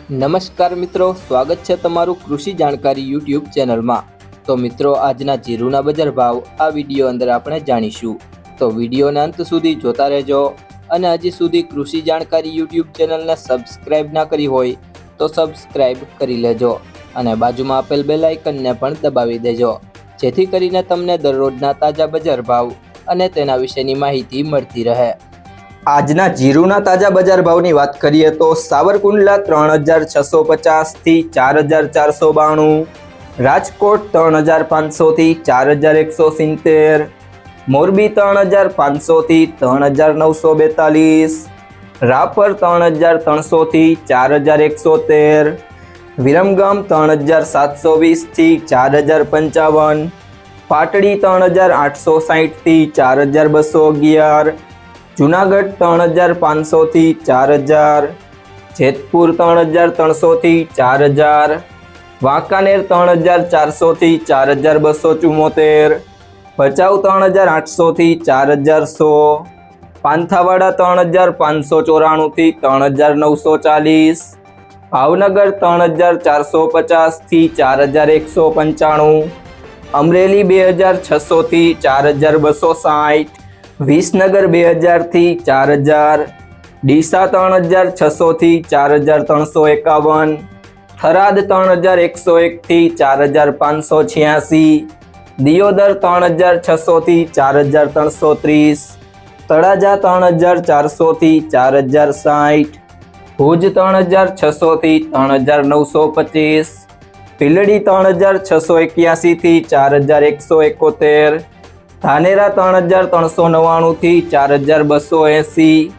નમસ્કાર મિત્રો, સ્વાગત છે તમારું કૃષિ જાણકારી યુટ્યુબ ચેનલમાં। તો મિત્રો, આજના જીરુના બજાર ભાવ આ વિડીયો અંદર આપણે જાણીશું, તો વિડીયોને અંત સુધી જોતા રહેજો। અને હજી સુધી કૃષિ જાણકારી યુટ્યુબ ચેનલને સબસ્ક્રાઇબ ના કરી હોય તો સબસ્ક્રાઇબ કરી લેજો અને બાજુમાં આપેલ બેલ આઇકનને પણ દબાવી દેજો, જેથી કરીને તમને દરરોજના તાજા બજાર ભાવ અને તેના વિશેની માહિતી મળતી રહે। આજના જીરુના તાજા બજાર ભાવની વાત કરીએ તો સાવરકુંડલા 3650 થી 4492, રાજકોટ 3500 થી 4170, મોરબી 3500 થી 3942, રાપર 3300 થી 4113, વિરમગામ 3720 થી 4055, પાટડી 3860 થી 4211, જુનાગઢ 3500 થી 4000, જેતપુર 3300 થી 4000, વાંકાનેર 3400 થી 4274, ભચાઉ 3800 થી 4100, પાંથાવાડા 3594 થી 3940, ભાવનગર 3450 થી 4195, અમરેલી 2600 થી 4260, વિસનગર 2000 થી 4000, ડીસા 3600 થી 4351, થરાદ 3101 થી 4586, દિયોદર 3600 થી 4330, તળાજા 3400 થી 4060, ભુજ 3600 થી 3925, ભીલડી 3681 થી 4171, ધાનેરા 3399 થી 4280,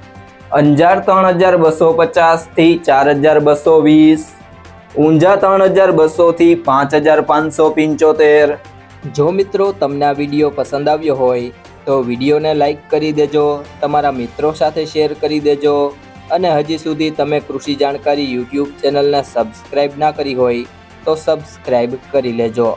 અંજાર 3250 થી 4220, ઊંઝા 3200 થી 5575। જો મિત્રો તમને આ વિડીયો પસંદ આવ્યો હોય તો વિડીયોને લાઈક કરી દેજો, તમારા મિત્રો સાથે શેર કરી દેજો અને હજી સુધી તમે કૃષિ જાણકારી યુટ્યુબ ચેનલને સબસ્ક્રાઈબ ના કરી હોય તો સબસ્ક્રાઈબ કરી લેજો।